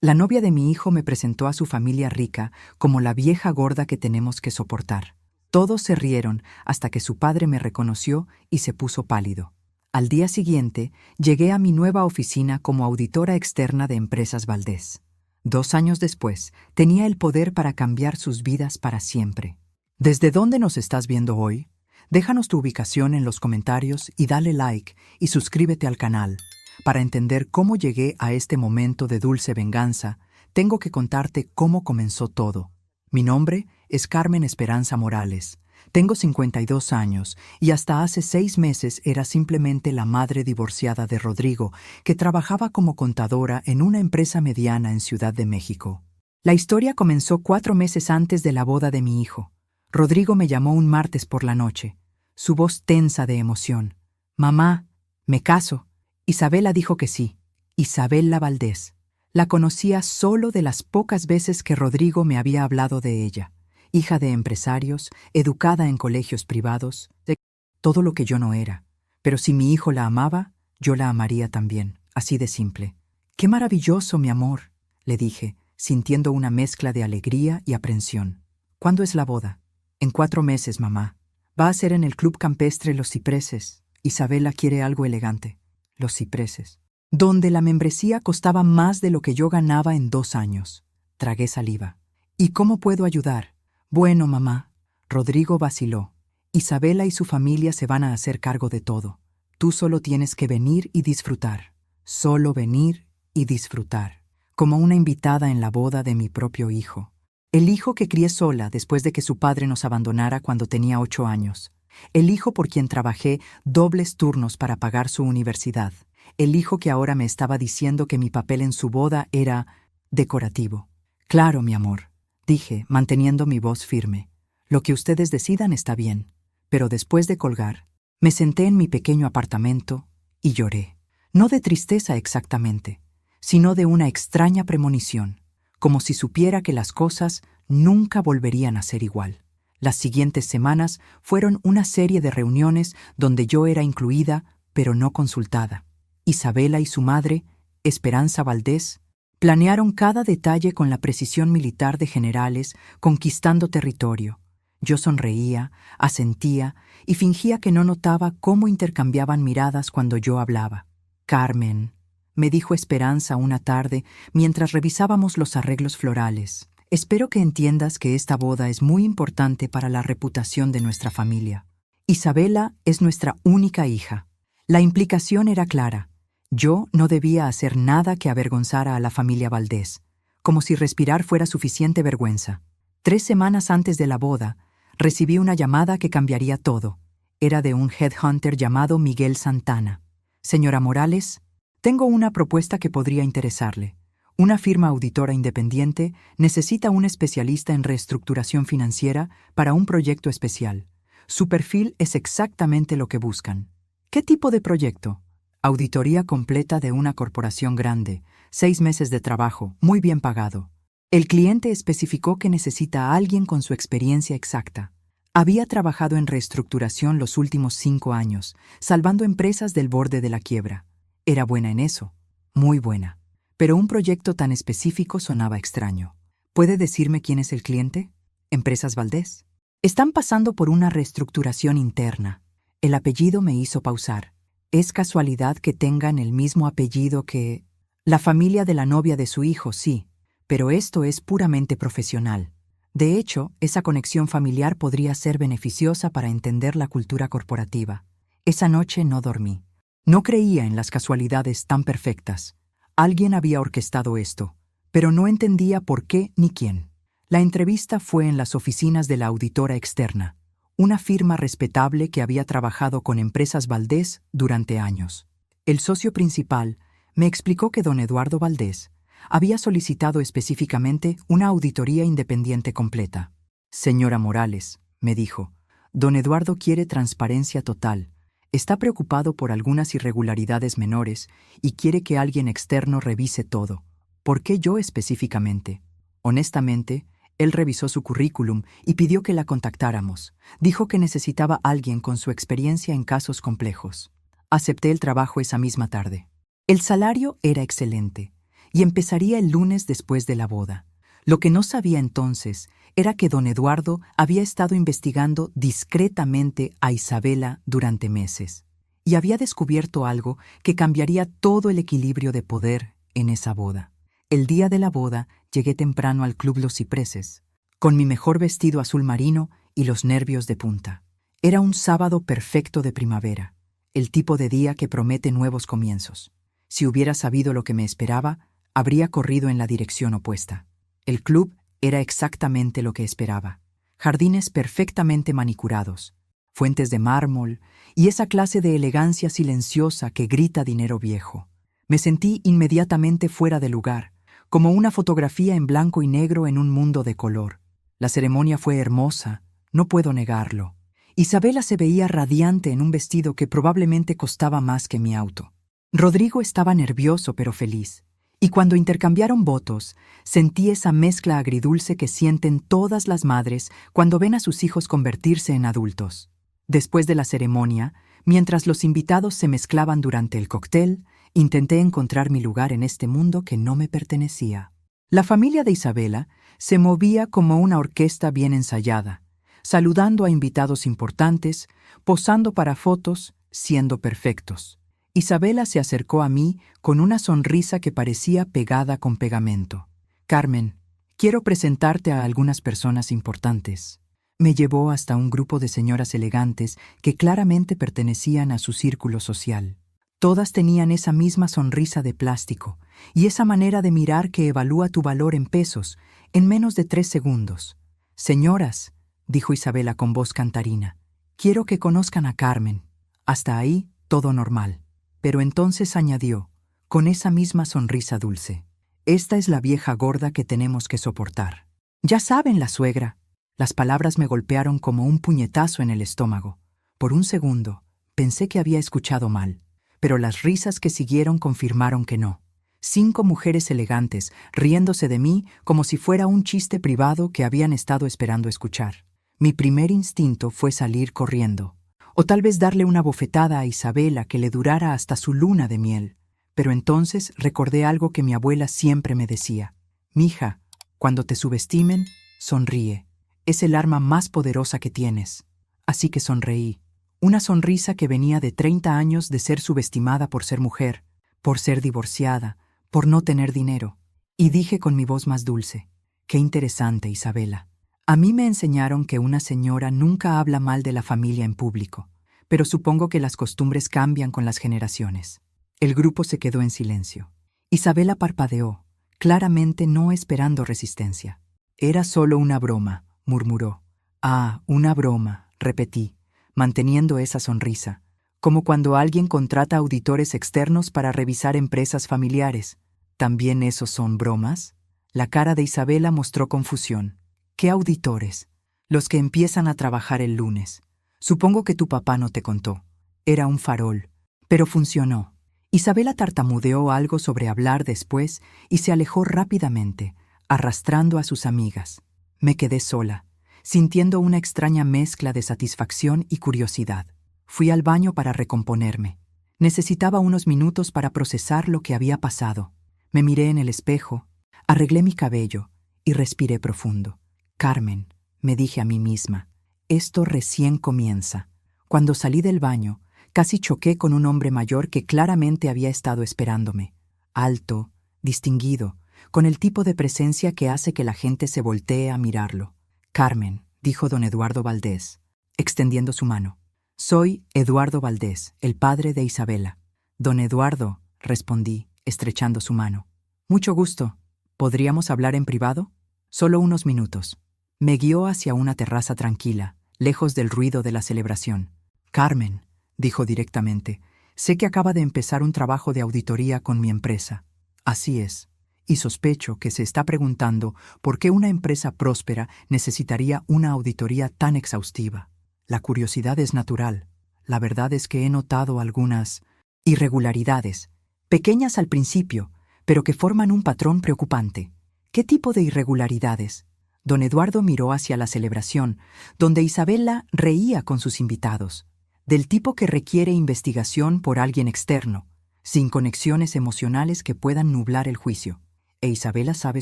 La novia de mi hijo me presentó a su familia rica como la vieja gorda que tenemos que soportar. Todos se rieron hasta que su padre me reconoció y se puso pálido. Al día siguiente, llegué a mi nueva oficina como auditora externa de Empresas Valdés. 2 años después, tenía el poder para cambiar sus vidas para siempre. ¿Desde dónde nos estás viendo hoy? Déjanos tu ubicación en los comentarios y dale like y suscríbete al canal. Para entender cómo llegué a este momento de dulce venganza, tengo que contarte cómo comenzó todo. Mi nombre es Carmen Esperanza Morales. Tengo 52 años y hasta hace 6 meses era simplemente la madre divorciada de Rodrigo, que trabajaba como contadora en una empresa mediana en Ciudad de México. La historia comenzó 4 meses antes de la boda de mi hijo. Rodrigo me llamó un martes por la noche, su voz tensa de emoción. «Mamá, me caso». Isabela dijo que sí. Isabela Valdés. La conocía solo de las pocas veces que Rodrigo me había hablado de ella. Hija de empresarios, educada en colegios privados, de todo lo que yo no era. Pero si mi hijo la amaba, yo la amaría también, así de simple. «Qué maravilloso, mi amor», le dije, sintiendo una mezcla de alegría y aprensión. «¿Cuándo es la boda?» «En 4 meses, mamá. Va a ser en el Club Campestre Los Cipreses. Isabela quiere algo elegante». Los Cipreses. Donde la membresía costaba más de lo que yo ganaba en 2 años. Tragué saliva. «¿Y cómo puedo ayudar?» «Bueno, mamá». Rodrigo vaciló. «Isabela y su familia se van a hacer cargo de todo. Tú solo tienes que venir y disfrutar. Solo venir y disfrutar. Como una invitada en la boda de mi propio hijo. El hijo que crié sola después de que su padre nos abandonara cuando tenía 8 años. El hijo por quien trabajé dobles turnos para pagar su universidad. El hijo que ahora me estaba diciendo que mi papel en su boda era decorativo. «Claro, mi amor», dije, manteniendo mi voz firme. «Lo que ustedes decidan está bien». Pero después de colgar, me senté en mi pequeño apartamento y lloré. No de tristeza exactamente, sino de una extraña premonición, como si supiera que las cosas nunca volverían a ser igual. Las siguientes semanas fueron una serie de reuniones donde yo era incluida, pero no consultada. Isabela y su madre, Esperanza Valdés, planearon cada detalle con la precisión militar de generales conquistando territorio. Yo sonreía, asentía y fingía que no notaba cómo intercambiaban miradas cuando yo hablaba. «Carmen», me dijo Esperanza una tarde mientras revisábamos los arreglos florales. «Espero que entiendas que esta boda es muy importante para la reputación de nuestra familia. Isabela es nuestra única hija». La implicación era clara. Yo no debía hacer nada que avergonzara a la familia Valdés, como si respirar fuera suficiente vergüenza. 3 semanas antes de la boda, recibí una llamada que cambiaría todo. Era de un headhunter llamado Miguel Santana. «Señora Morales, tengo una propuesta que podría interesarle. Una firma auditora independiente necesita un especialista en reestructuración financiera para un proyecto especial. Su perfil es exactamente lo que buscan». «¿Qué tipo de proyecto?» «Auditoría completa de una corporación grande, 6 meses de trabajo, muy bien pagado». El cliente especificó que necesita a alguien con su experiencia exacta. Había trabajado en reestructuración los últimos 5 años, salvando empresas del borde de la quiebra. Era buena en eso, muy buena. Pero un proyecto tan específico sonaba extraño. «¿Puede decirme quién es el cliente?» «Empresas Valdés. Están pasando por una reestructuración interna». El apellido me hizo pausar. «¿Es casualidad que tengan el mismo apellido que...?» «La familia de la novia de su hijo, sí, pero esto es puramente profesional. De hecho, esa conexión familiar podría ser beneficiosa para entender la cultura corporativa». Esa noche no dormí. No creía en las casualidades tan perfectas. Alguien había orquestado esto, pero no entendía por qué ni quién. La entrevista fue en las oficinas de la auditora externa, una firma respetable que había trabajado con Empresas Valdés durante años. El socio principal me explicó que don Eduardo Valdés había solicitado específicamente una auditoría independiente completa. «Señora Morales», me dijo, «don Eduardo quiere transparencia total. Está preocupado por algunas irregularidades menores y quiere que alguien externo revise todo. ¿Por qué yo específicamente?» Honestamente, él revisó su currículum y pidió que la contactáramos. Dijo que necesitaba a alguien con su experiencia en casos complejos. Acepté el trabajo esa misma tarde. El salario era excelente y empezaría el lunes después de la boda. Lo que no sabía entonces era que don Eduardo había estado investigando discretamente a Isabela durante meses y había descubierto algo que cambiaría todo el equilibrio de poder en esa boda. El día de la boda llegué temprano al Club Los Cipreses, con mi mejor vestido azul marino y los nervios de punta. Era un sábado perfecto de primavera, el tipo de día que promete nuevos comienzos. Si hubiera sabido lo que me esperaba, habría corrido en la dirección opuesta. El club era exactamente lo que esperaba. Jardines perfectamente manicurados, fuentes de mármol y esa clase de elegancia silenciosa que grita dinero viejo. Me sentí inmediatamente fuera de lugar, como una fotografía en blanco y negro en un mundo de color. La ceremonia fue hermosa, no puedo negarlo. Isabela se veía radiante en un vestido que probablemente costaba más que mi auto. Rodrigo estaba nervioso pero feliz, y cuando intercambiaron votos, sentí esa mezcla agridulce que sienten todas las madres cuando ven a sus hijos convertirse en adultos. Después de la ceremonia, mientras los invitados se mezclaban durante el cóctel, intenté encontrar mi lugar en este mundo que no me pertenecía. La familia de Isabela se movía como una orquesta bien ensayada, saludando a invitados importantes, posando para fotos, siendo perfectos. Isabela se acercó a mí con una sonrisa que parecía pegada con pegamento. «Carmen, quiero presentarte a algunas personas importantes». Me llevó hasta un grupo de señoras elegantes que claramente pertenecían a su círculo social. Todas tenían esa misma sonrisa de plástico y esa manera de mirar que evalúa tu valor en pesos en menos de 3 segundos. «Señoras», dijo Isabela con voz cantarina, «quiero que conozcan a Carmen». Hasta ahí, todo normal. Pero entonces añadió, con esa misma sonrisa dulce, «Esta es la vieja gorda que tenemos que soportar». «Ya saben, la suegra». Las palabras me golpearon como un puñetazo en el estómago. Por un segundo, pensé que había escuchado mal, pero las risas que siguieron confirmaron que no. 5 mujeres elegantes, riéndose de mí como si fuera un chiste privado que habían estado esperando escuchar. Mi primer instinto fue salir corriendo, o tal vez darle una bofetada a Isabela que le durara hasta su luna de miel. Pero entonces recordé algo que mi abuela siempre me decía. «Mija, cuando te subestimen, sonríe. Es el arma más poderosa que tienes». Así que sonreí. Una sonrisa que venía de 30 años de ser subestimada por ser mujer, por ser divorciada, por no tener dinero. Y dije con mi voz más dulce, «Qué interesante, Isabela. A mí me enseñaron que una señora nunca habla mal de la familia en público, pero supongo que las costumbres cambian con las generaciones». El grupo se quedó en silencio. Isabela parpadeó, claramente no esperando resistencia. «Era solo una broma», murmuró. «Ah, una broma», repetí, manteniendo esa sonrisa, como cuando alguien contrata auditores externos para revisar empresas familiares. ¿También esos son bromas? La cara de Isabela mostró confusión. «¿Qué auditores?» «Los que empiezan a trabajar el lunes. Supongo que tu papá no te contó. Era un farol, pero funcionó». Isabela tartamudeó algo sobre hablar después y se alejó rápidamente, arrastrando a sus amigas. Me quedé sola, sintiendo una extraña mezcla de satisfacción y curiosidad. Fui al baño para recomponerme. Necesitaba unos minutos para procesar lo que había pasado. Me miré en el espejo, arreglé mi cabello y respiré profundo. «Carmen», me dije a mí misma, «esto recién comienza». Cuando salí del baño, casi choqué con un hombre mayor que claramente había estado esperándome. Alto, distinguido, con el tipo de presencia que hace que la gente se voltee a mirarlo. «Carmen», dijo don Eduardo Valdés, extendiendo su mano. «Soy Eduardo Valdés, el padre de Isabela». «Don Eduardo», respondí, estrechando su mano. «Mucho gusto. ¿Podríamos hablar en privado?» «Solo unos minutos». Me guió hacia una terraza tranquila, lejos del ruido de la celebración. «Carmen», dijo directamente, «sé que acaba de empezar un trabajo de auditoría con mi empresa». «Así es. Y sospecho que se está preguntando por qué una empresa próspera necesitaría una auditoría tan exhaustiva. La curiosidad es natural. La verdad es que he notado algunas irregularidades, pequeñas al principio, pero que forman un patrón preocupante». «¿Qué tipo de irregularidades?» Don Eduardo miró hacia la celebración, donde Isabela reía con sus invitados. «Del tipo que requiere investigación por alguien externo, sin conexiones emocionales que puedan nublar el juicio». ¿E Isabela sabe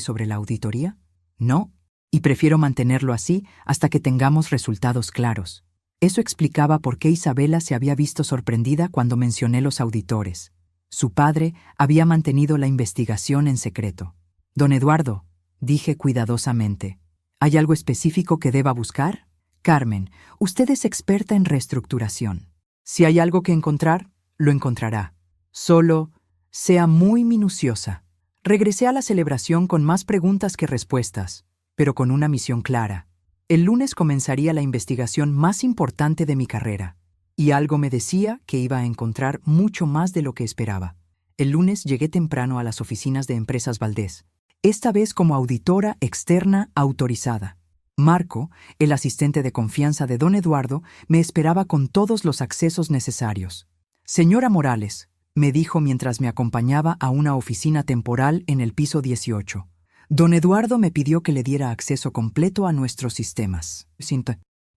sobre la auditoría? No, y prefiero mantenerlo así hasta que tengamos resultados claros. Eso explicaba por qué Isabela se había visto sorprendida cuando mencioné los auditores. Su padre había mantenido la investigación en secreto. Don Eduardo, dije cuidadosamente, ¿hay algo específico que deba buscar? Carmen, usted es experta en reestructuración. Si hay algo que encontrar, lo encontrará. Solo sea muy minuciosa. Regresé a la celebración con más preguntas que respuestas, pero con una misión clara. El lunes comenzaría la investigación más importante de mi carrera, y algo me decía que iba a encontrar mucho más de lo que esperaba. El lunes llegué temprano a las oficinas de Empresas Valdés, esta vez como auditora externa autorizada. Marco, el asistente de confianza de don Eduardo, me esperaba con todos los accesos necesarios. Señora Morales, me dijo mientras me acompañaba a una oficina temporal en el piso 18. Don Eduardo me pidió que le diera acceso completo a nuestros sistemas.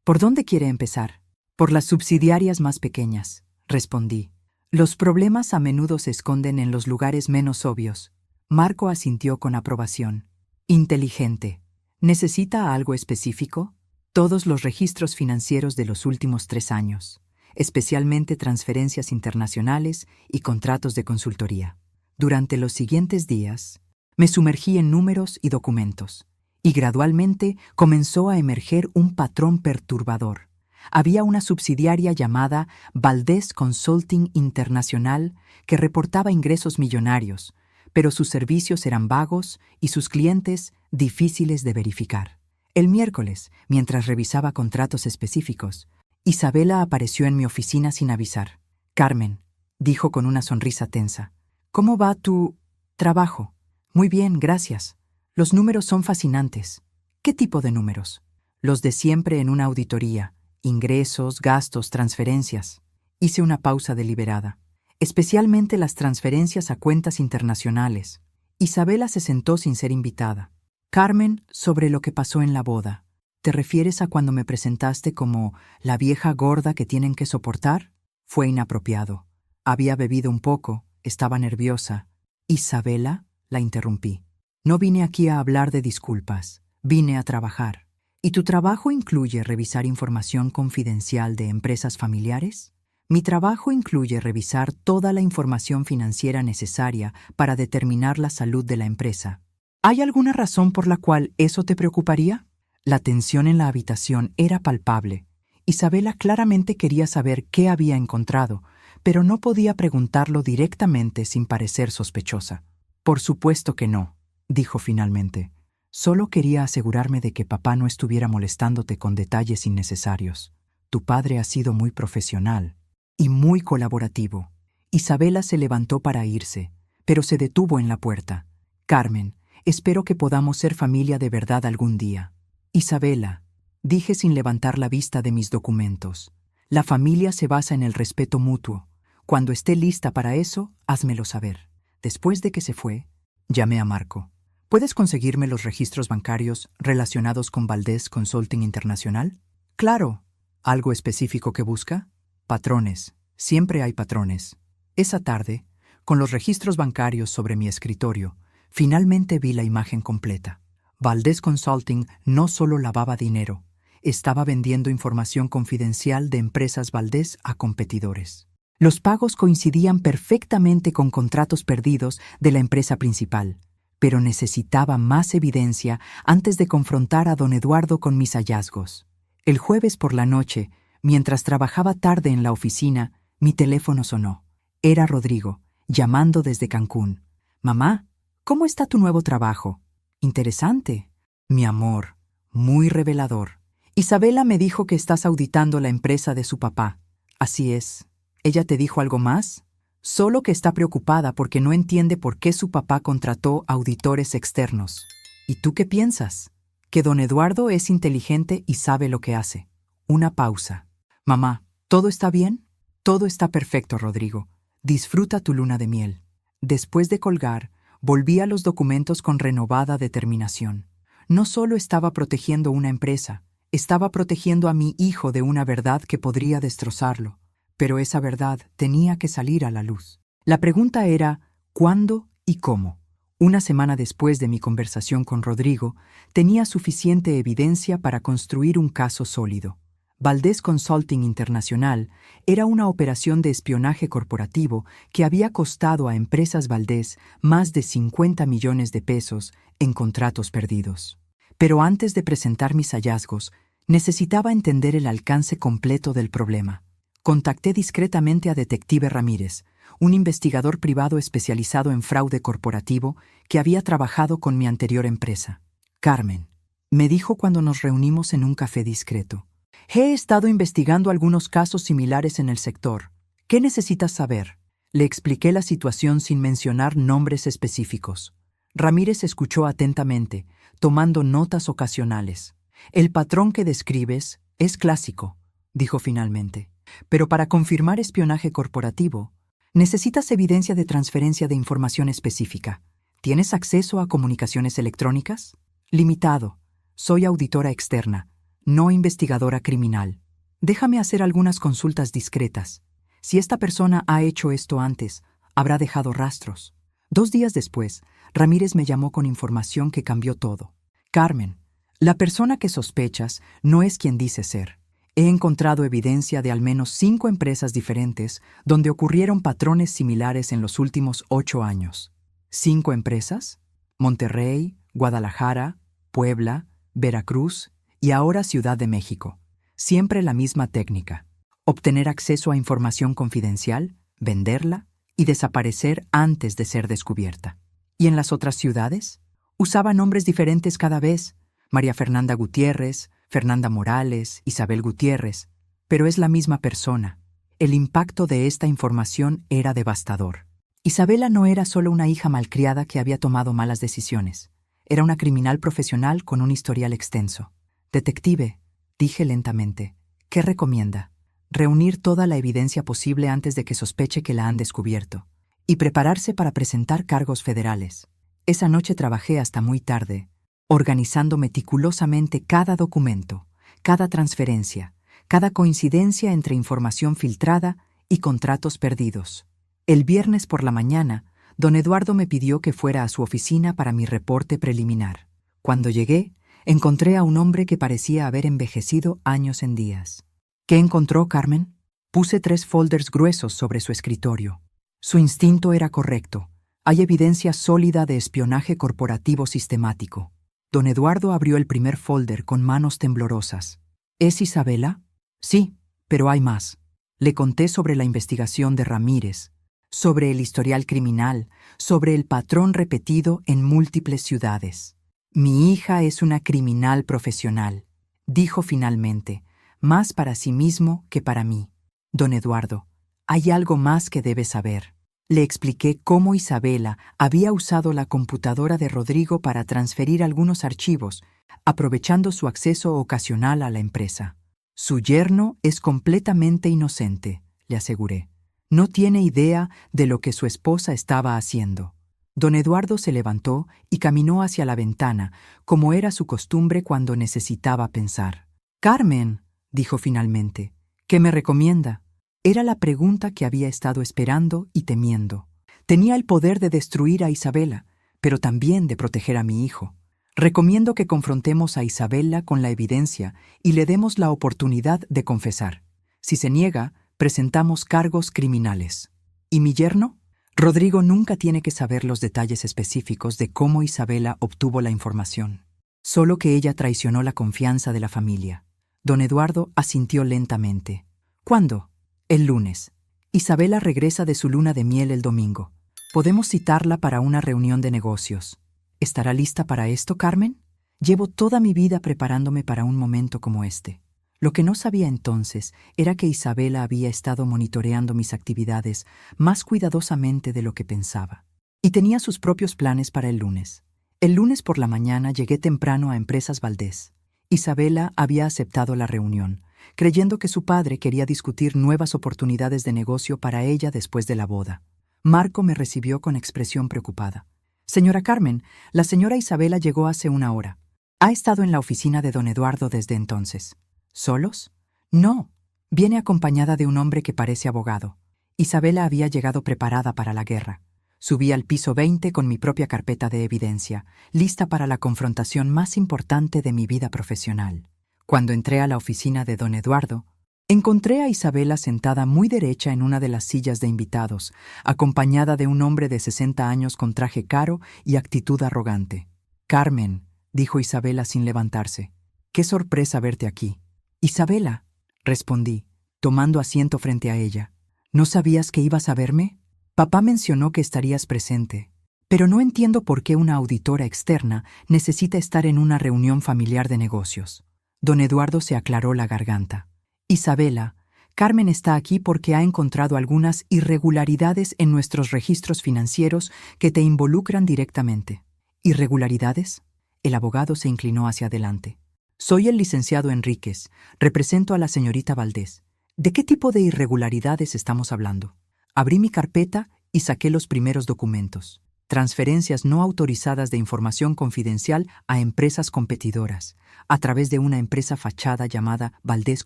¿Por dónde quiere empezar? Por las subsidiarias más pequeñas, respondí. Los problemas a menudo se esconden en los lugares menos obvios. Marco asintió con aprobación. Inteligente. ¿Necesita algo específico? Todos los registros financieros de los últimos 3 años, especialmente transferencias internacionales y contratos de consultoría. Durante los siguientes días, me sumergí en números y documentos, y gradualmente comenzó a emerger un patrón perturbador. Había una subsidiaria llamada Valdés Consulting Internacional que reportaba ingresos millonarios, pero sus servicios eran vagos y sus clientes difíciles de verificar. El miércoles, mientras revisaba contratos específicos, Isabela apareció en mi oficina sin avisar. Carmen, dijo con una sonrisa tensa, ¿cómo va tu trabajo? Muy bien, gracias. Los números son fascinantes. ¿Qué tipo de números? Los de siempre en una auditoría. Ingresos, gastos, transferencias. Hice una pausa deliberada. Especialmente las transferencias a cuentas internacionales. Isabela se sentó sin ser invitada. Carmen, sobre lo que pasó en la boda. ¿Te refieres a cuando me presentaste como la vieja gorda que tienen que soportar? Fue inapropiado. Había bebido un poco, estaba nerviosa. Isabela, la interrumpí. No vine aquí a hablar de disculpas, vine a trabajar. ¿Y tu trabajo incluye revisar información confidencial de empresas familiares? Mi trabajo incluye revisar toda la información financiera necesaria para determinar la salud de la empresa. ¿Hay alguna razón por la cual eso te preocuparía? La tensión en la habitación era palpable. Isabela claramente quería saber qué había encontrado, pero no podía preguntarlo directamente sin parecer sospechosa. Por supuesto que no, dijo finalmente. Solo quería asegurarme de que papá no estuviera molestándote con detalles innecesarios. Tu padre ha sido muy profesional y muy colaborativo. Isabela se levantó para irse, pero se detuvo en la puerta. Carmen, espero que podamos ser familia de verdad algún día. Isabela, dije sin levantar la vista de mis documentos. La familia se basa en el respeto mutuo. Cuando esté lista para eso, házmelo saber. Después de que se fue, llamé a Marco. ¿Puedes conseguirme los registros bancarios relacionados con Valdés Consulting Internacional? Claro. ¿Algo específico que busca? Patrones. Siempre hay patrones. Esa tarde, con los registros bancarios sobre mi escritorio, finalmente vi la imagen completa. Valdés Consulting no solo lavaba dinero, estaba vendiendo información confidencial de empresas Valdés a competidores. Los pagos coincidían perfectamente con contratos perdidos de la empresa principal, pero necesitaba más evidencia antes de confrontar a don Eduardo con mis hallazgos. El jueves por la noche, mientras trabajaba tarde en la oficina, mi teléfono sonó. Era Rodrigo, llamando desde Cancún. «Mamá, ¿cómo está tu nuevo trabajo?» «Interesante». «Mi amor, muy revelador. Isabela me dijo que estás auditando la empresa de su papá». «Así es. ¿Ella te dijo algo más?» «Solo que está preocupada porque no entiende por qué su papá contrató auditores externos». «¿Y tú qué piensas?» «Que don Eduardo es inteligente y sabe lo que hace». Una pausa. «Mamá, ¿todo está bien?» «Todo está perfecto, Rodrigo. Disfruta tu luna de miel». Después de colgar, volví a los documentos con renovada determinación. No solo estaba protegiendo una empresa, estaba protegiendo a mi hijo de una verdad que podría destrozarlo. Pero esa verdad tenía que salir a la luz. La pregunta era, ¿cuándo y cómo? Una semana después de mi conversación con Rodrigo, tenía suficiente evidencia para construir un caso sólido. Valdés Consulting Internacional era una operación de espionaje corporativo que había costado a Empresas Valdés más de 50 millones de pesos en contratos perdidos. Pero antes de presentar mis hallazgos, necesitaba entender el alcance completo del problema. Contacté discretamente a Detective Ramírez, un investigador privado especializado en fraude corporativo que había trabajado con mi anterior empresa. Carmen, me dijo cuando nos reunimos en un café discreto. He estado investigando algunos casos similares en el sector. ¿Qué necesitas saber? Le expliqué la situación sin mencionar nombres específicos. Ramírez escuchó atentamente, tomando notas ocasionales. El patrón que describes es clásico, dijo finalmente. Pero para confirmar espionaje corporativo, necesitas evidencia de transferencia de información específica. ¿Tienes acceso a comunicaciones electrónicas? Limitado. Soy auditora externa, no investigadora criminal. Déjame hacer algunas consultas discretas. Si esta persona ha hecho esto antes, habrá dejado rastros. 2 días después, Ramírez me llamó con información que cambió todo. Carmen, la persona que sospechas no es quien dice ser. He encontrado evidencia de al menos 5 empresas diferentes donde ocurrieron patrones similares en los últimos 8 años. ¿5 empresas? Monterrey, Guadalajara, Puebla, Veracruz y ahora Ciudad de México. Siempre la misma técnica. Obtener acceso a información confidencial, venderla y desaparecer antes de ser descubierta. ¿Y en las otras ciudades? Usaba nombres diferentes cada vez. María Fernanda Gutiérrez, Fernanda Morales, Isabel Gutiérrez. Pero es la misma persona. El impacto de esta información era devastador. Isabela no era solo una hija malcriada que había tomado malas decisiones. Era una criminal profesional con un historial extenso. Detective, dije lentamente, ¿qué recomienda? Reunir toda la evidencia posible antes de que sospeche que la han descubierto. Y prepararse para presentar cargos federales. Esa noche trabajé hasta muy tarde, organizando meticulosamente cada documento, cada transferencia, cada coincidencia entre información filtrada y contratos perdidos. El viernes por la mañana, don Eduardo me pidió que fuera a su oficina para mi reporte preliminar. Cuando llegué, encontré a un hombre que parecía haber envejecido años en días. ¿Qué encontró, Carmen? Puse 3 folders gruesos sobre su escritorio. Su instinto era correcto. Hay evidencia sólida de espionaje corporativo sistemático. Don Eduardo abrió el primer folder con manos temblorosas. ¿Es Isabela? Sí, pero hay más. Le conté sobre la investigación de Ramírez, sobre el historial criminal, sobre el patrón repetido en múltiples ciudades. Mi hija es una criminal profesional, dijo finalmente, más para sí mismo que para mí. Don Eduardo, hay algo más que debe saber. Le expliqué cómo Isabela había usado la computadora de Rodrigo para transferir algunos archivos, aprovechando su acceso ocasional a la empresa. Su yerno es completamente inocente, le aseguré. No tiene idea de lo que su esposa estaba haciendo. Don Eduardo se levantó y caminó hacia la ventana, como era su costumbre cuando necesitaba pensar. «Carmen», dijo finalmente, «¿qué me recomienda?» Era la pregunta que había estado esperando y temiendo. Tenía el poder de destruir a Isabela, pero también de proteger a mi hijo. Recomiendo que confrontemos a Isabela con la evidencia y le demos la oportunidad de confesar. Si se niega, presentamos cargos criminales. ¿Y mi yerno? Rodrigo nunca tiene que saber los detalles específicos de cómo Isabela obtuvo la información. Solo que ella traicionó la confianza de la familia. Don Eduardo asintió lentamente. ¿Cuándo? El lunes. Isabela regresa de su luna de miel el domingo. Podemos citarla para una reunión de negocios. ¿Estará lista para esto, Carmen? Llevo toda mi vida preparándome para un momento como este. Lo que no sabía entonces era que Isabela había estado monitoreando mis actividades más cuidadosamente de lo que pensaba. Y tenía sus propios planes para el lunes. El lunes por la mañana llegué temprano a Empresas Valdés. Isabela había aceptado la reunión, creyendo que su padre quería discutir nuevas oportunidades de negocio para ella después de la boda. Marco me recibió con expresión preocupada. «Señora Carmen, la señora Isabela llegó hace 1 hora. Ha estado en la oficina de don Eduardo desde entonces». ¿Solos? No. Viene acompañada de un hombre que parece abogado. Isabela había llegado preparada para la guerra. Subí al piso 20 con mi propia carpeta de evidencia, lista para la confrontación más importante de mi vida profesional. Cuando entré a la oficina de don Eduardo, encontré a Isabela sentada muy derecha en una de las sillas de invitados, acompañada de un hombre de 60 años con traje caro y actitud arrogante. «Carmen», dijo Isabela sin levantarse, «qué sorpresa verte aquí». «Isabela», respondí, tomando asiento frente a ella. «¿No sabías que ibas a verme? Papá mencionó que estarías presente, pero no entiendo por qué una auditora externa necesita estar en una reunión familiar de negocios». Don Eduardo se aclaró la garganta. «Isabela, Carmen está aquí porque ha encontrado algunas irregularidades en nuestros registros financieros que te involucran directamente». «¿Irregularidades?». El abogado se inclinó hacia adelante. «Soy el licenciado Enríquez. Represento a la señorita Valdés. ¿De qué tipo de irregularidades estamos hablando?». Abrí mi carpeta y saqué los primeros documentos. Transferencias no autorizadas de información confidencial a empresas competidoras, a través de una empresa fachada llamada Valdés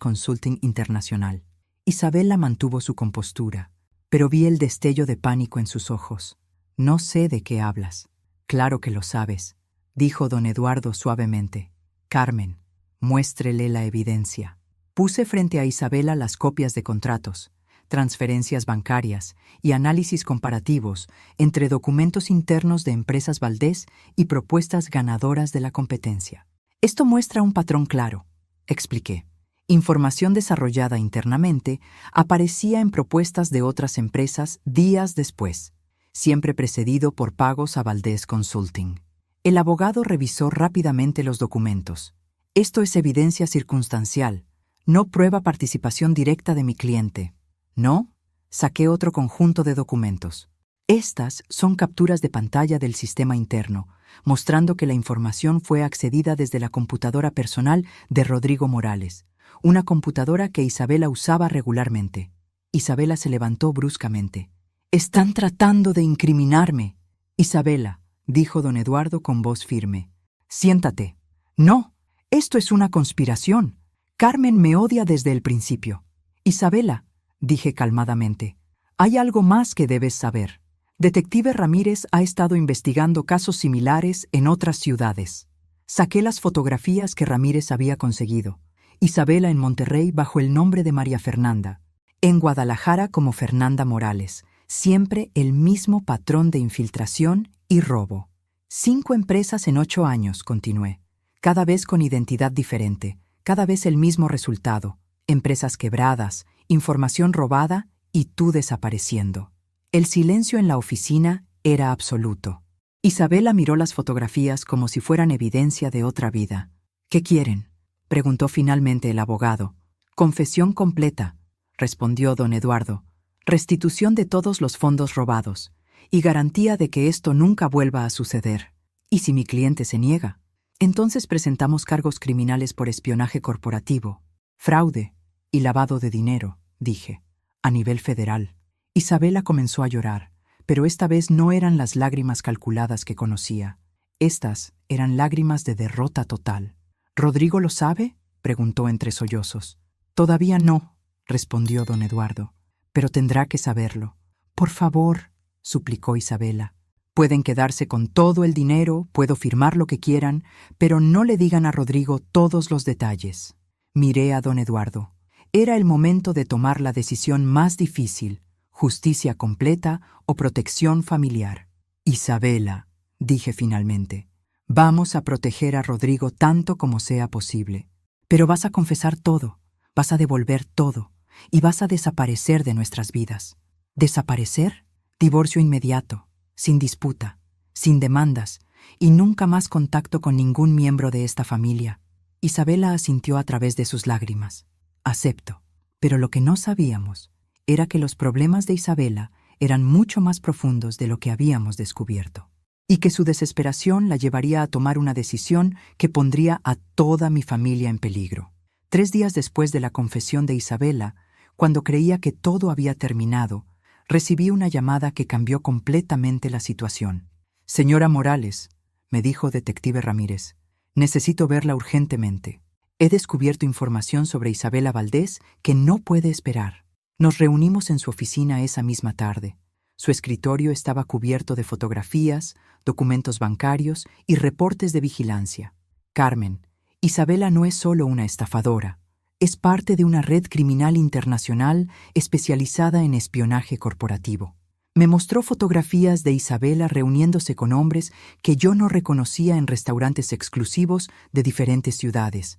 Consulting Internacional. Isabela mantuvo su compostura, pero vi el destello de pánico en sus ojos. «No sé de qué hablas». «Claro que lo sabes», dijo don Eduardo suavemente. «Carmen, muéstrele la evidencia». Puse frente a Isabela las copias de contratos, transferencias bancarias y análisis comparativos entre documentos internos de empresas Valdés y propuestas ganadoras de la competencia. «Esto muestra un patrón claro», expliqué. Información desarrollada internamente aparecía en propuestas de otras empresas días después, siempre precedido por pagos a Valdés Consulting. El abogado revisó rápidamente los documentos. «Esto es evidencia circunstancial, no prueba participación directa de mi cliente». «¿No?». Saqué otro conjunto de documentos. Estas son capturas de pantalla del sistema interno, mostrando que la información fue accedida desde la computadora personal de Rodrigo Morales, una computadora que Isabela usaba regularmente. Isabela se levantó bruscamente. «Están tratando de incriminarme». «Isabela», dijo don Eduardo con voz firme, «siéntate». «No, esto es una conspiración. Carmen me odia desde el principio». «Isabela», dije calmadamente, «hay algo más que debes saber. Detective Ramírez ha estado investigando casos similares en otras ciudades». Saqué las fotografías que Ramírez había conseguido. Isabela en Monterrey bajo el nombre de María Fernanda. En Guadalajara como Fernanda Morales. Siempre el mismo patrón de infiltración y robo. 5 empresas en 8 años, continué. Cada vez con identidad diferente. Cada vez el mismo resultado. Empresas quebradas, información robada y tú desapareciendo. El silencio en la oficina era absoluto. Isabela miró las fotografías como si fueran evidencia de otra vida. «¿Qué quieren?», preguntó finalmente el abogado. «Confesión completa», respondió don Eduardo. «Restitución de todos los fondos robados y garantía de que esto nunca vuelva a suceder. ¿Y si mi cliente se niega? Entonces presentamos cargos criminales por espionaje corporativo, fraude y lavado de dinero», dije, «a nivel federal». Isabela comenzó a llorar, pero esta vez no eran las lágrimas calculadas que conocía. Estas eran lágrimas de derrota total. «¿Rodrigo lo sabe?», preguntó entre sollozos. «Todavía no», respondió don Eduardo, «pero tendrá que saberlo». «Por favor», suplicó Isabela. «Pueden quedarse con todo el dinero, puedo firmar lo que quieran, pero no le digan a Rodrigo todos los detalles». Miré a don Eduardo. Era el momento de tomar la decisión más difícil: justicia completa o protección familiar. «Isabela», dije finalmente, «vamos a proteger a Rodrigo tanto como sea posible. Pero vas a confesar todo, vas a devolver todo y vas a desaparecer de nuestras vidas». «¿Desaparecer?». «Divorcio inmediato, sin disputa, sin demandas y nunca más contacto con ningún miembro de esta familia». Isabela asintió a través de sus lágrimas. «Acepto». Pero lo que no sabíamos era que los problemas de Isabela eran mucho más profundos de lo que habíamos descubierto, y que su desesperación la llevaría a tomar una decisión que pondría a toda mi familia en peligro. 3 días después de la confesión de Isabela, cuando creía que todo había terminado, recibí una llamada que cambió completamente la situación. «Señora Morales», me dijo detective Ramírez, «necesito verla urgentemente. He descubierto información sobre Isabela Valdés que no puede esperar». Nos reunimos en su oficina esa misma tarde. Su escritorio estaba cubierto de fotografías, documentos bancarios y reportes de vigilancia. Carmen, Isabela no es solo una estafadora, es parte de una red criminal internacional especializada en espionaje corporativo. Me mostró fotografías de Isabela reuniéndose con hombres que yo no reconocía en restaurantes exclusivos de diferentes ciudades.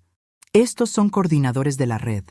Estos son coordinadores de la red.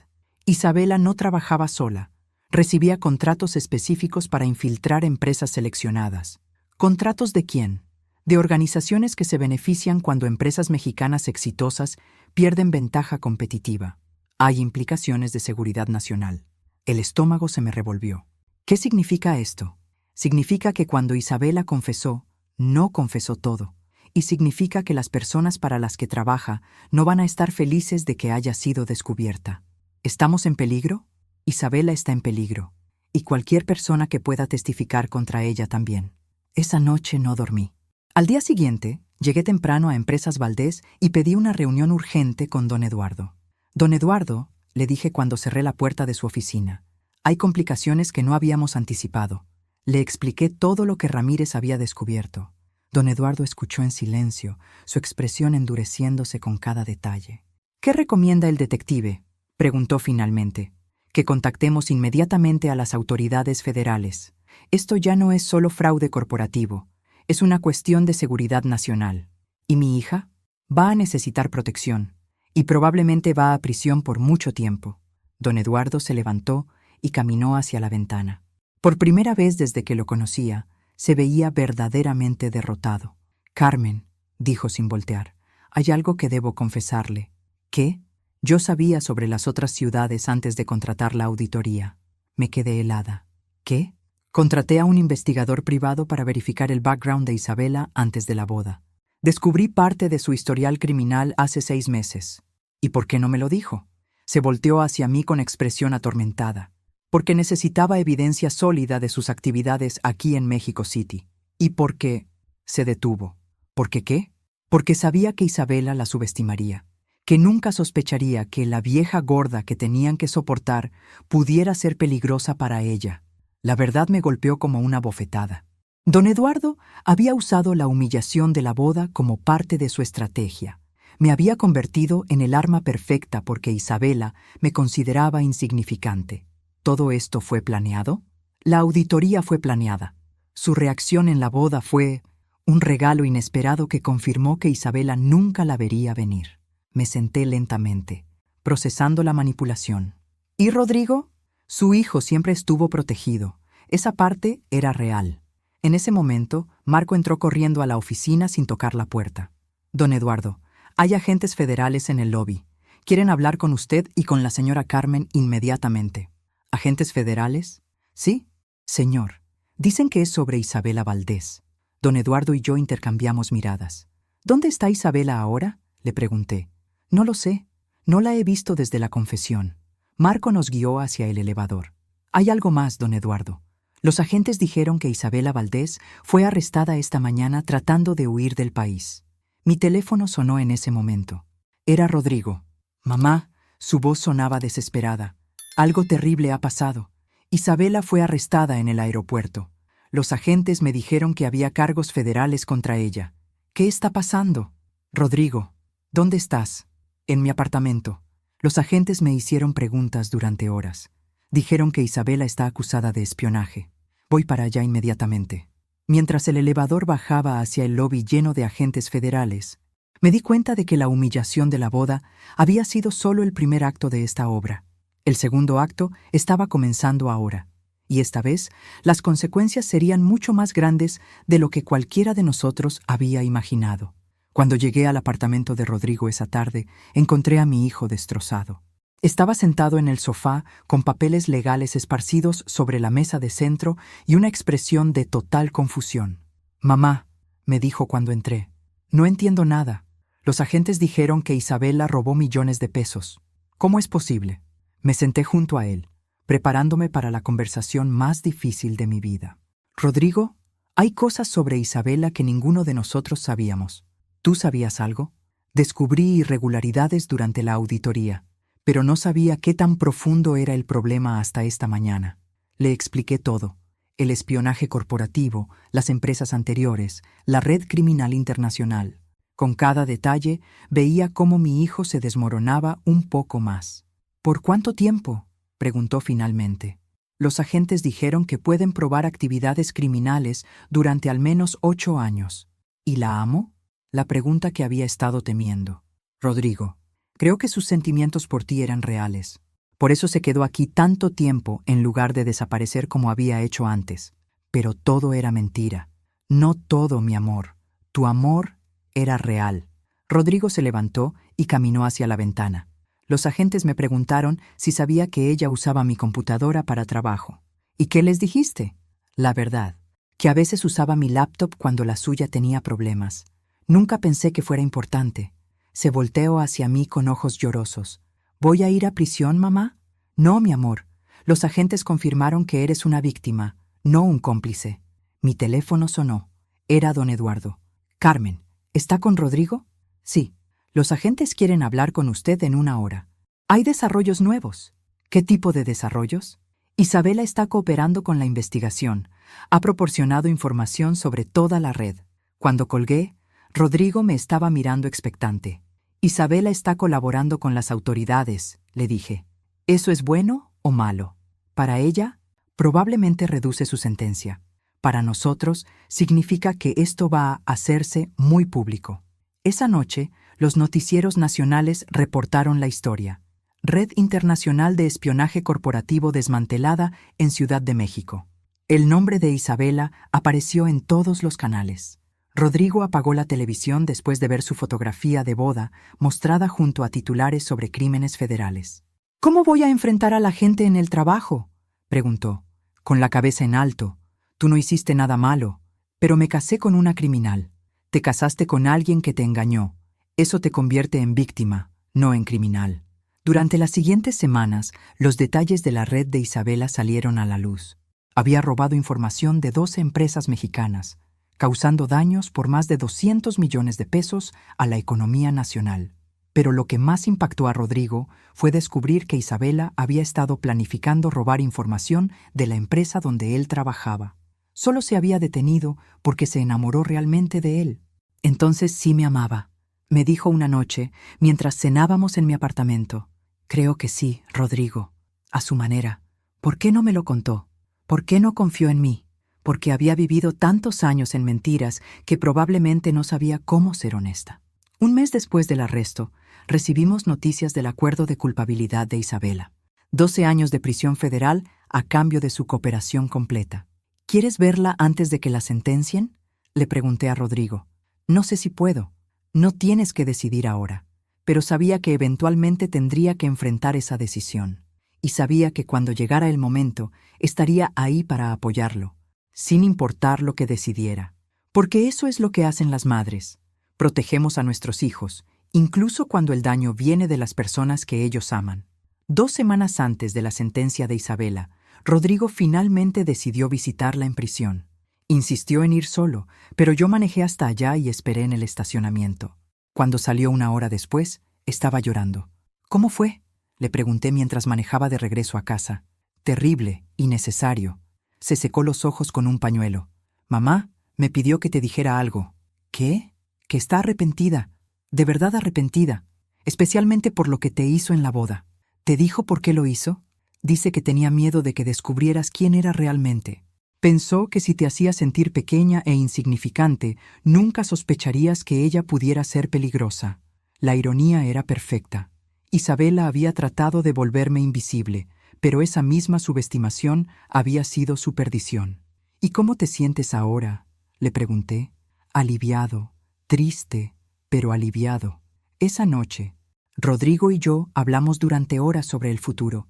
Isabela no trabajaba sola. Recibía contratos específicos para infiltrar empresas seleccionadas. ¿Contratos de quién? De organizaciones que se benefician cuando empresas mexicanas exitosas pierden ventaja competitiva. Hay implicaciones de seguridad nacional. El estómago se me revolvió. ¿Qué significa esto? Significa que cuando Isabela confesó, no confesó todo. Y significa que las personas para las que trabaja no van a estar felices de que haya sido descubierta. ¿Estamos en peligro? Isabela está en peligro. Y cualquier persona que pueda testificar contra ella también. Esa noche no dormí. Al día siguiente, llegué temprano a Empresas Valdés y pedí una reunión urgente con don Eduardo. Don Eduardo, le dije cuando cerré la puerta de su oficina, hay complicaciones que no habíamos anticipado. Le expliqué todo lo que Ramírez había descubierto. Don Eduardo escuchó en silencio, su expresión endureciéndose con cada detalle. ¿Qué recomienda el detective?, preguntó finalmente. Que contactemos inmediatamente a las autoridades federales. Esto ya no es solo fraude corporativo, es una cuestión de seguridad nacional. ¿Y mi hija? Va a necesitar protección, y probablemente va a prisión por mucho tiempo. Don Eduardo se levantó y caminó hacia la ventana. Por primera vez desde que lo conocía, se veía verdaderamente derrotado. Carmen, dijo sin voltear, hay algo que debo confesarle. ¿Qué? Yo sabía sobre las otras ciudades antes de contratar la auditoría. Me quedé helada. ¿Qué? Contraté a un investigador privado para verificar el background de Isabela antes de la boda. Descubrí parte de su historial criminal hace 6 meses. ¿Y por qué no me lo dijo? Se volteó hacia mí con expresión atormentada. Porque necesitaba evidencia sólida de sus actividades aquí en México City. Y porque se detuvo. ¿Por qué qué? Porque sabía que Isabela la subestimaría. Que nunca sospecharía que la vieja gorda que tenían que soportar pudiera ser peligrosa para ella. La verdad me golpeó como una bofetada. Don Eduardo había usado la humillación de la boda como parte de su estrategia. Me había convertido en el arma perfecta porque Isabela me consideraba insignificante. ¿Todo esto fue planeado? La auditoría fue planeada. Su reacción en la boda fue un regalo inesperado que confirmó que Isabela nunca la vería venir. Me senté lentamente, procesando la manipulación. ¿Y Rodrigo? Su hijo siempre estuvo protegido. Esa parte era real. En ese momento, Marco entró corriendo a la oficina sin tocar la puerta. Don Eduardo, hay agentes federales en el lobby. Quieren hablar con usted y con la señora Carmen inmediatamente. ¿Agentes federales? Sí, señor. Dicen que es sobre Isabela Valdés. Don Eduardo y yo intercambiamos miradas. ¿Dónde está Isabela ahora?, le pregunté. No lo sé. No la he visto desde la confesión. Marco nos guió hacia el elevador. Hay algo más, don Eduardo. Los agentes dijeron que Isabela Valdés fue arrestada esta mañana tratando de huir del país. Mi teléfono sonó en ese momento. Era Rodrigo. Mamá, su voz sonaba desesperada. Algo terrible ha pasado. Isabela fue arrestada en el aeropuerto. Los agentes me dijeron que había cargos federales contra ella. ¿Qué está pasando? Rodrigo, ¿dónde estás? En mi apartamento. Los agentes me hicieron preguntas durante horas. Dijeron que Isabela está acusada de espionaje. Voy para allá inmediatamente. Mientras el elevador bajaba hacia el lobby lleno de agentes federales, me di cuenta de que la humillación de la boda había sido solo el primer acto de esta obra. El segundo acto estaba comenzando ahora, y esta vez las consecuencias serían mucho más grandes de lo que cualquiera de nosotros había imaginado. Cuando llegué al apartamento de Rodrigo esa tarde, encontré a mi hijo destrozado. Estaba sentado en el sofá con papeles legales esparcidos sobre la mesa de centro y una expresión de total confusión. Mamá, me dijo cuando entré, no entiendo nada. Los agentes dijeron que Isabela robó millones de pesos. ¿Cómo es posible? Me senté junto a él, preparándome para la conversación más difícil de mi vida. Rodrigo, hay cosas sobre Isabela que ninguno de nosotros sabíamos. ¿Tú sabías algo? Descubrí irregularidades durante la auditoría, pero no sabía qué tan profundo era el problema hasta esta mañana. Le expliqué todo. el espionaje corporativo, las empresas anteriores, la red criminal internacional. Con cada detalle veía cómo mi hijo se desmoronaba un poco más. ¿Por cuánto tiempo?, preguntó finalmente. Los agentes dijeron que pueden probar actividades criminales durante al menos 8 años. ¿Y la amo? La pregunta que había estado temiendo. Rodrigo, creo que sus sentimientos por ti eran reales. Por eso se quedó aquí tanto tiempo en lugar de desaparecer como había hecho antes. Pero todo era mentira. No todo, mi amor. Tu amor era real. Rodrigo se levantó y caminó hacia la ventana. Los agentes me preguntaron si sabía que ella usaba mi computadora para trabajo. ¿Y qué les dijiste? La verdad, que a veces usaba mi laptop cuando la suya tenía problemas. Nunca pensé que fuera importante. Se volteó hacia mí con ojos llorosos. ¿Voy a ir a prisión, mamá? No, mi amor. Los agentes confirmaron que eres una víctima, no un cómplice. Mi teléfono sonó. Era don Eduardo. Carmen, ¿está con Rodrigo? Sí. Los agentes quieren hablar con usted en 1 hora. Hay desarrollos nuevos. ¿Qué tipo de desarrollos? Isabela está cooperando con la investigación. Ha proporcionado información sobre toda la red. Cuando colgué, Rodrigo me estaba mirando expectante. Isabela está colaborando con las autoridades, le dije. ¿Eso es bueno o malo? Para ella, probablemente reduce su sentencia. Para nosotros, significa que esto va a hacerse muy público. Esa noche, los noticieros nacionales reportaron la historia. Red Internacional de Espionaje Corporativo desmantelada en Ciudad de México. El nombre de Isabela apareció en todos los canales. Rodrigo apagó la televisión después de ver su fotografía de boda mostrada junto a titulares sobre crímenes federales. ¿Cómo voy a enfrentar a la gente en el trabajo?, preguntó, con la cabeza en alto. Tú no hiciste nada malo, pero me casé con una criminal. Te casaste con alguien que te engañó. Eso te convierte en víctima, no en criminal. Durante las siguientes semanas, los detalles de la red de Isabela salieron a la luz. Había robado información de 12 empresas mexicanas, causando daños por más de 200 millones de pesos a la economía nacional. Pero lo que más impactó a Rodrigo fue descubrir que Isabela había estado planificando robar información de la empresa donde él trabajaba. Solo se había detenido porque se enamoró realmente de él. Entonces sí me amaba, me dijo una noche mientras cenábamos en mi apartamento. Creo que sí, Rodrigo, a su manera. ¿Por qué no me lo contó? ¿Por qué no confió en mí? Porque había vivido tantos años en mentiras que probablemente no sabía cómo ser honesta. 1 mes después del arresto, recibimos noticias del acuerdo de culpabilidad de Isabela. 12 años de prisión federal a cambio de su cooperación completa. ¿Quieres verla antes de que la sentencien?, le pregunté a Rodrigo. No sé si puedo. No tienes que decidir ahora. Pero sabía que eventualmente tendría que enfrentar esa decisión. Y sabía que cuando llegara el momento, estaría ahí para apoyarlo, sin importar lo que decidiera. Porque eso es lo que hacen las madres. Protegemos a nuestros hijos, incluso cuando el daño viene de las personas que ellos aman. 2 semanas antes de la sentencia de Isabela, Rodrigo finalmente decidió visitarla en prisión. Insistió en ir solo, pero yo manejé hasta allá y esperé en el estacionamiento. Cuando salió 1 hora después, estaba llorando. ¿Cómo fue?, le pregunté mientras manejaba de regreso a casa. Terrible, innecesario. Se secó los ojos con un pañuelo. Mamá, me pidió que te dijera algo. ¿Qué? Que está arrepentida, de verdad arrepentida, especialmente por lo que te hizo en la boda. ¿Te dijo por qué lo hizo? Dice que tenía miedo de que descubrieras quién era realmente. Pensó que si te hacía sentir pequeña e insignificante, nunca sospecharías que ella pudiera ser peligrosa. La ironía era perfecta. Isabela había tratado de volverme invisible, pero esa misma subestimación había sido su perdición. ¿Y cómo te sientes ahora?, le pregunté. Aliviado, triste, pero aliviado. Esa noche, Rodrigo y yo hablamos durante horas sobre el futuro.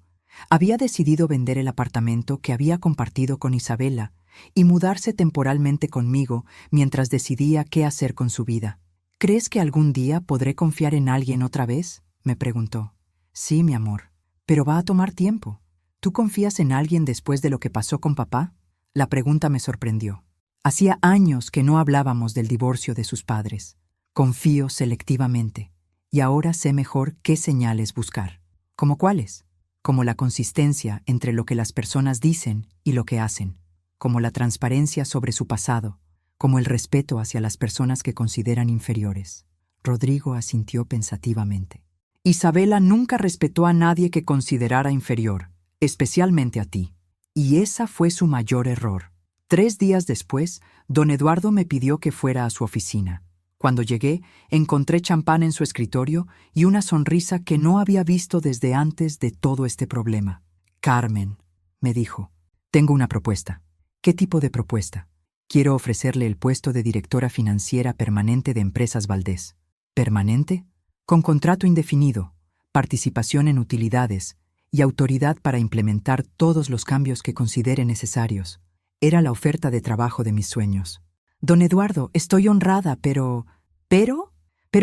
Había decidido vender el apartamento que había compartido con Isabela y mudarse temporalmente conmigo mientras decidía qué hacer con su vida. ¿Crees que algún día podré confiar en alguien otra vez?, me preguntó. Sí, mi amor, pero va a tomar tiempo. ¿Tú confías en alguien después de lo que pasó con papá? La pregunta me sorprendió. Hacía años que no hablábamos del divorcio de sus padres. Confío selectivamente, y ahora sé mejor qué señales buscar. ¿Cómo cuáles? Como la consistencia entre lo que las personas dicen y lo que hacen. como la transparencia sobre su pasado, como el respeto hacia las personas que consideran inferiores. Rodrigo asintió pensativamente. Isabela nunca respetó a nadie que considerara inferior, especialmente a ti. Y esa fue su mayor error. 3 días después, don Eduardo me pidió que fuera a su oficina. Cuando llegué, encontré champán en su escritorio y una sonrisa que no había visto desde antes de todo este problema. Carmen, me dijo, tengo una propuesta. ¿Qué tipo de propuesta? Quiero ofrecerle el puesto de directora financiera permanente de Empresas Valdés. ¿Permanente? Con contrato indefinido, participación en utilidades y autoridad para implementar todos los cambios que considere necesarios. Era la oferta de trabajo de mis sueños. Don Eduardo, estoy honrada, pero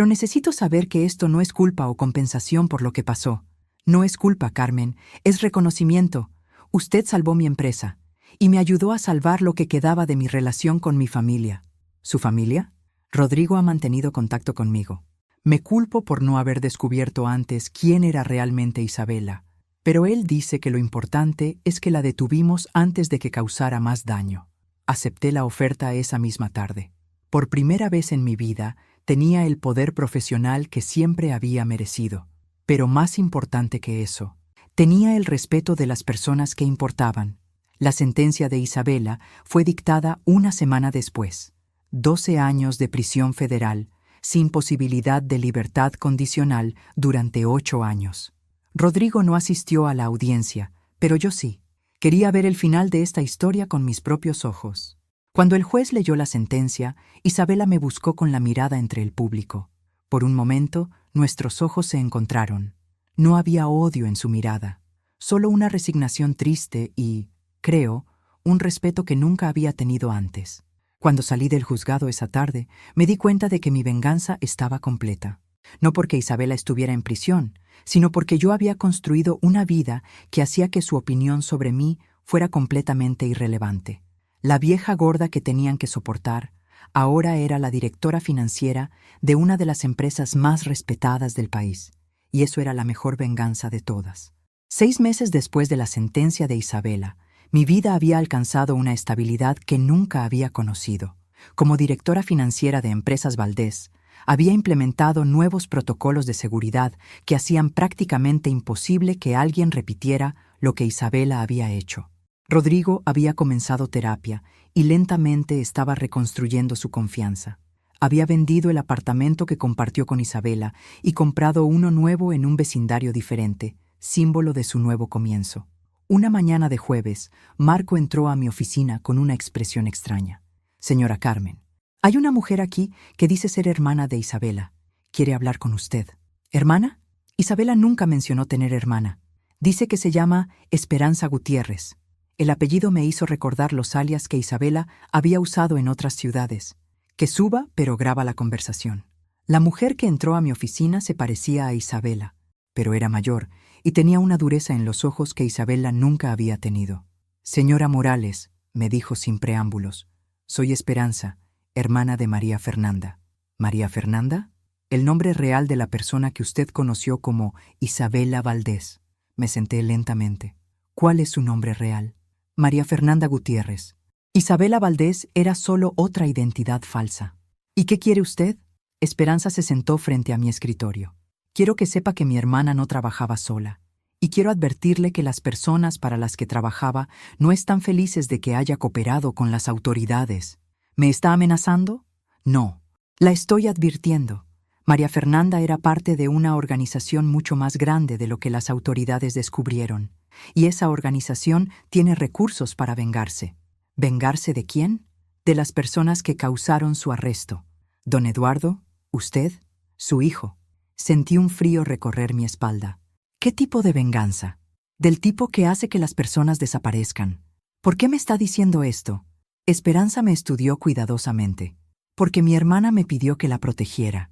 necesito saber que esto no es culpa o compensación por lo que pasó. No es culpa, Carmen, es reconocimiento. Usted salvó mi empresa y me ayudó a salvar lo que quedaba de mi relación con mi familia. ¿Su familia? Rodrigo ha mantenido contacto conmigo. Me culpo por no haber descubierto antes quién era realmente Isabela, pero él dice que lo importante es que la detuvimos antes de que causara más daño. Acepté la oferta esa misma tarde. Por primera vez en mi vida, tenía el poder profesional que siempre había merecido. Pero más importante que eso, tenía el respeto de las personas que importaban. La sentencia de Isabela fue dictada una semana después. 12 años de prisión federal, sin posibilidad de libertad condicional durante 8 años. Rodrigo no asistió a la audiencia, pero yo sí. Quería ver el final de esta historia con mis propios ojos. Cuando el juez leyó la sentencia, Isabela me buscó con la mirada entre el público. Por un momento, nuestros ojos se encontraron. No había odio en su mirada, solo una resignación triste y, creo, un respeto que nunca había tenido antes. Cuando salí del juzgado esa tarde, me di cuenta de que mi venganza estaba completa. No porque Isabela estuviera en prisión, sino porque yo había construido una vida que hacía que su opinión sobre mí fuera completamente irrelevante. La vieja gorda que tenían que soportar ahora era la directora financiera de una de las empresas más respetadas del país, y eso era la mejor venganza de todas. 6 meses después de la sentencia de Isabela, mi vida había alcanzado una estabilidad que nunca había conocido. Como directora financiera de Empresas Valdés, había implementado nuevos protocolos de seguridad que hacían prácticamente imposible que alguien repitiera lo que Isabela había hecho. Rodrigo había comenzado terapia y lentamente estaba reconstruyendo su confianza. Había vendido el apartamento que compartió con Isabela y comprado uno nuevo en un vecindario diferente, símbolo de su nuevo comienzo. Una mañana de jueves, Marco entró a mi oficina con una expresión extraña. «Señora Carmen, hay una mujer aquí que dice ser hermana de Isabela. Quiere hablar con usted». «¿Hermana?» Isabela nunca mencionó tener hermana. Dice que se llama Esperanza Gutiérrez. El apellido me hizo recordar los alias que Isabela había usado en otras ciudades. Que suba, pero graba la conversación. La mujer que entró a mi oficina se parecía a Isabela, pero era mayor y tenía una dureza en los ojos que Isabela nunca había tenido. «Señora Morales», me dijo sin preámbulos, «soy Esperanza, hermana de María Fernanda». «¿María Fernanda?» «El nombre real de la persona que usted conoció como Isabela Valdés». Me senté lentamente. «¿Cuál es su nombre real?» «María Fernanda Gutiérrez». Isabela Valdés era solo otra identidad falsa. «¿Y qué quiere usted?» Esperanza se sentó frente a mi escritorio. «Quiero que sepa que mi hermana no trabajaba sola, y quiero advertirle que las personas para las que trabajaba no están felices de que haya cooperado con las autoridades». «¿Me está amenazando?» «No, la estoy advirtiendo. María Fernanda era parte de una organización mucho más grande de lo que las autoridades descubrieron, y esa organización tiene recursos para vengarse». ¿Vengarse de quién? De las personas que causaron su arresto. Don Eduardo, usted, su hijo. Sentí un frío recorrer mi espalda. ¿Qué tipo de venganza? Del tipo que hace que las personas desaparezcan. ¿Por qué me está diciendo esto? Esperanza me estudió cuidadosamente. Porque mi hermana me pidió que la protegiera.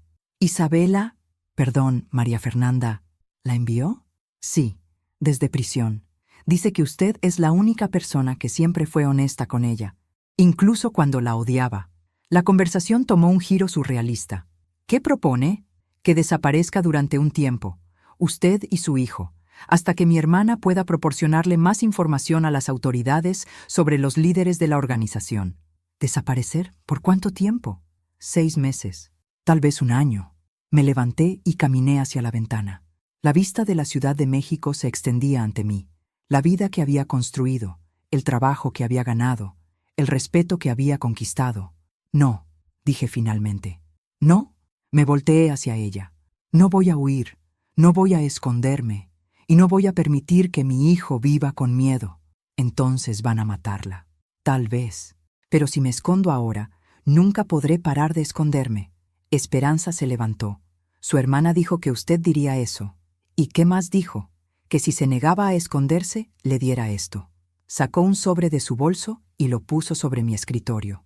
María Fernanda, ¿la envió? Sí, desde prisión. Dice que usted es la única persona que siempre fue honesta con ella, incluso cuando la odiaba. La conversación tomó un giro surrealista. ¿Qué propone? Que desaparezca durante un tiempo, usted y su hijo, hasta que mi hermana pueda proporcionarle más información a las autoridades sobre los líderes de la organización. ¿Desaparecer? ¿Por cuánto tiempo? 6 meses, tal vez un año. Me levanté y caminé hacia la ventana. La vista de la Ciudad de México se extendía ante mí. La vida que había construido, el trabajo que había ganado, el respeto que había conquistado. No, dije finalmente. No, me volteé hacia ella. No voy a huir, no voy a esconderme, y no voy a permitir que mi hijo viva con miedo. Entonces van a matarla. Tal vez. Pero si me escondo ahora, nunca podré parar de esconderme. Esperanza se levantó. Su hermana dijo que usted diría eso. ¿Y qué más dijo? Que si se negaba a esconderse, le diera esto. Sacó un sobre de su bolso y lo puso sobre mi escritorio.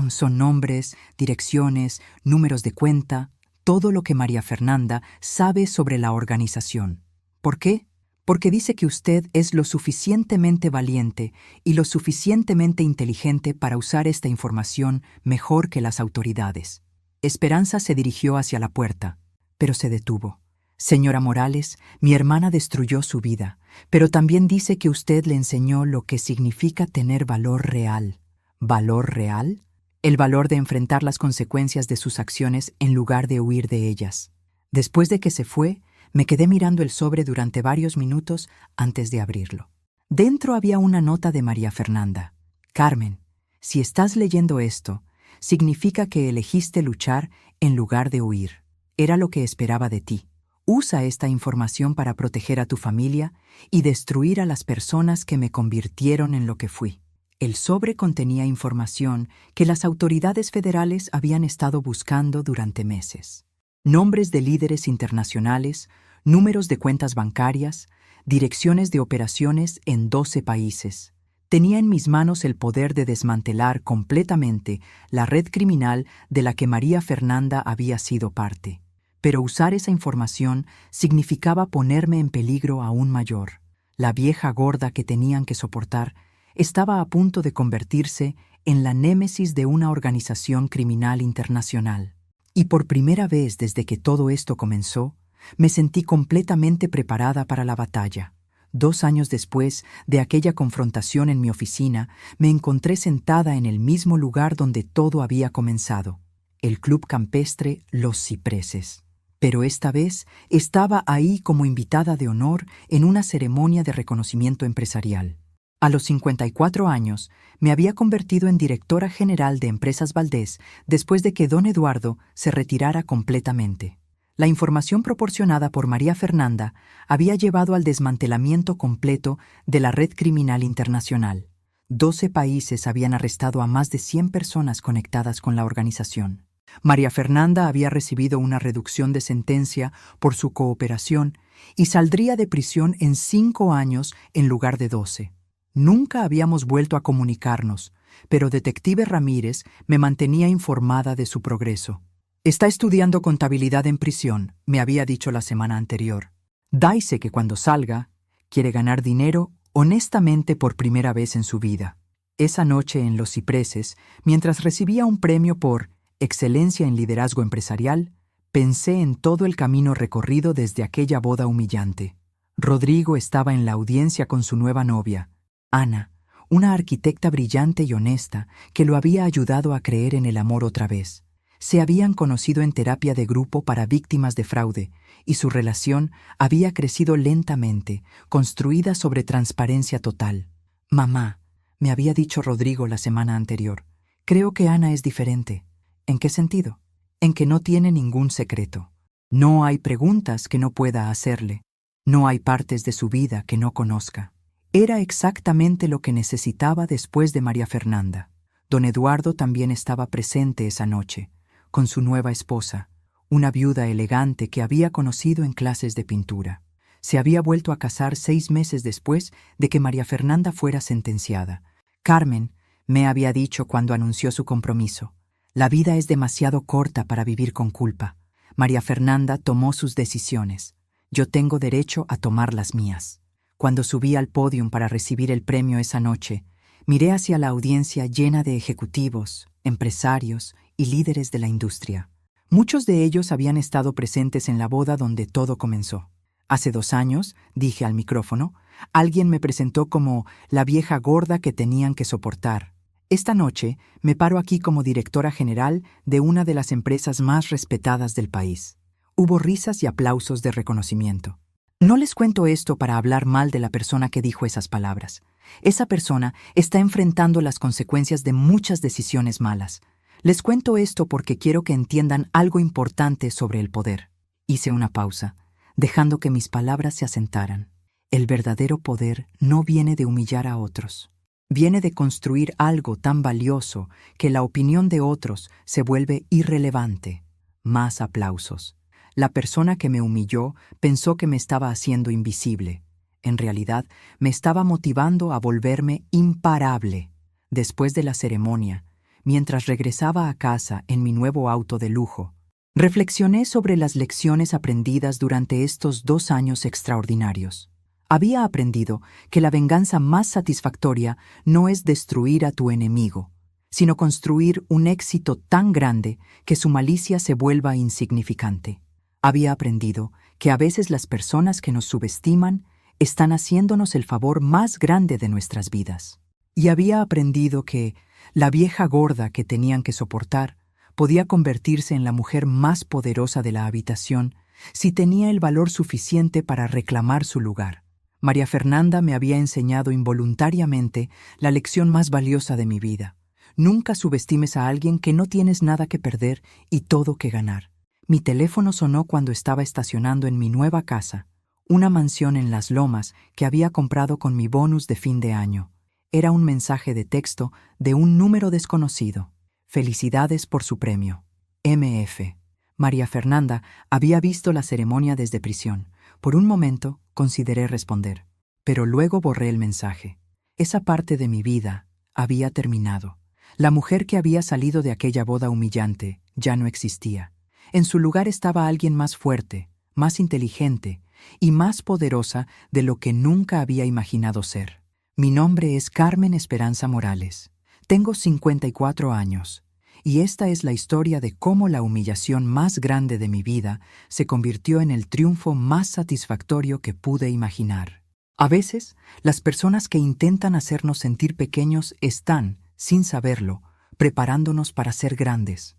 Son nombres, direcciones, números de cuenta, todo lo que María Fernanda sabe sobre la organización. ¿Por qué? Porque dice que usted es lo suficientemente valiente y lo suficientemente inteligente para usar esta información mejor que las autoridades. Esperanza se dirigió hacia la puerta, pero se detuvo. Señora Morales, mi hermana destruyó su vida, pero también dice que usted le enseñó lo que significa tener valor real. ¿Valor real? El valor de enfrentar las consecuencias de sus acciones en lugar de huir de ellas. Después de que se fue, me quedé mirando el sobre durante varios minutos antes de abrirlo. Dentro había una nota de María Fernanda. Carmen, si estás leyendo esto, significa que elegiste luchar en lugar de huir. Era lo que esperaba de ti. Usa esta información para proteger a tu familia y destruir a las personas que me convirtieron en lo que fui. El sobre contenía información que las autoridades federales habían estado buscando durante meses. Nombres de líderes internacionales, números de cuentas bancarias, direcciones de operaciones en 12 países. Tenía en mis manos el poder de desmantelar completamente la red criminal de la que María Fernanda había sido parte. Pero usar esa información significaba ponerme en peligro aún mayor. La vieja gorda que tenían que soportar estaba a punto de convertirse en la némesis de una organización criminal internacional. Y por primera vez desde que todo esto comenzó, me sentí completamente preparada para la batalla. 2 años después de aquella confrontación en mi oficina, me encontré sentada en el mismo lugar donde todo había comenzado, el Club Campestre Los Cipreses. Pero esta vez estaba ahí como invitada de honor en una ceremonia de reconocimiento empresarial. A los 54 años, me había convertido en directora general de Empresas Valdés después de que don Eduardo se retirara completamente. La información proporcionada por María Fernanda había llevado al desmantelamiento completo de la red criminal internacional. 12 países habían arrestado a más de 100 personas conectadas con la organización. María Fernanda había recibido una reducción de sentencia por su cooperación y saldría de prisión en 5 años en lugar de 12. Nunca habíamos vuelto a comunicarnos, pero Detective Ramírez me mantenía informada de su progreso. Está estudiando contabilidad en prisión, me había dicho la semana anterior. Dice que cuando salga, quiere ganar dinero honestamente por primera vez en su vida. Esa noche en Los Cipreses, mientras recibía un premio por Excelencia en Liderazgo Empresarial, pensé en todo el camino recorrido desde aquella boda humillante. Rodrigo estaba en la audiencia con su nueva novia, Ana, una arquitecta brillante y honesta que lo había ayudado a creer en el amor otra vez. Se habían conocido en terapia de grupo para víctimas de fraude y su relación había crecido lentamente, construida sobre transparencia total. Mamá, me había dicho Rodrigo la semana anterior, creo que Ana es diferente. ¿En qué sentido? En que no tiene ningún secreto. No hay preguntas que no pueda hacerle. No hay partes de su vida que no conozca. Era exactamente lo que necesitaba después de María Fernanda. Don Eduardo también estaba presente esa noche, con su nueva esposa, una viuda elegante que había conocido en clases de pintura. Se había vuelto a casar 6 meses después de que María Fernanda fuera sentenciada. Carmen me había dicho cuando anunció su compromiso: la vida es demasiado corta para vivir con culpa. María Fernanda tomó sus decisiones. Yo tengo derecho a tomar las mías. Cuando subí al podio para recibir el premio esa noche, miré hacia la audiencia llena de ejecutivos, empresarios y líderes de la industria. Muchos de ellos habían estado presentes en la boda donde todo comenzó. Hace 2 años, dije al micrófono, alguien me presentó como la vieja gorda que tenían que soportar. Esta noche me paro aquí como directora general de una de las empresas más respetadas del país. Hubo risas y aplausos de reconocimiento. No les cuento esto para hablar mal de la persona que dijo esas palabras. Esa persona está enfrentando las consecuencias de muchas decisiones malas. Les cuento esto porque quiero que entiendan algo importante sobre el poder. Hice una pausa, dejando que mis palabras se asentaran. El verdadero poder no viene de humillar a otros. Viene de construir algo tan valioso que la opinión de otros se vuelve irrelevante. Más aplausos. La persona que me humilló pensó que me estaba haciendo invisible. En realidad, me estaba motivando a volverme imparable. Después de la ceremonia, mientras regresaba a casa en mi nuevo auto de lujo, reflexioné sobre las lecciones aprendidas durante estos 2 años extraordinarios. Había aprendido que la venganza más satisfactoria no es destruir a tu enemigo, sino construir un éxito tan grande que su malicia se vuelva insignificante. Había aprendido que a veces las personas que nos subestiman están haciéndonos el favor más grande de nuestras vidas. Y había aprendido que la vieja gorda que tenían que soportar podía convertirse en la mujer más poderosa de la habitación si tenía el valor suficiente para reclamar su lugar. María Fernanda me había enseñado involuntariamente la lección más valiosa de mi vida. Nunca subestimes a alguien que no tienes nada que perder y todo que ganar. Mi teléfono sonó cuando estaba estacionando en mi nueva casa, una mansión en Las Lomas que había comprado con mi bonus de fin de año. Era un mensaje de texto de un número desconocido. Felicidades por su premio. MF. María Fernanda había visto la ceremonia desde prisión. Por un momento consideré responder, pero luego borré el mensaje. Esa parte de mi vida había terminado. La mujer que había salido de aquella boda humillante ya no existía. En su lugar estaba alguien más fuerte, más inteligente y más poderosa de lo que nunca había imaginado ser. Mi nombre es Carmen Esperanza Morales. Tengo 54 años. Y esta es la historia de cómo la humillación más grande de mi vida se convirtió en el triunfo más satisfactorio que pude imaginar. A veces, las personas que intentan hacernos sentir pequeños están, sin saberlo, preparándonos para ser grandes.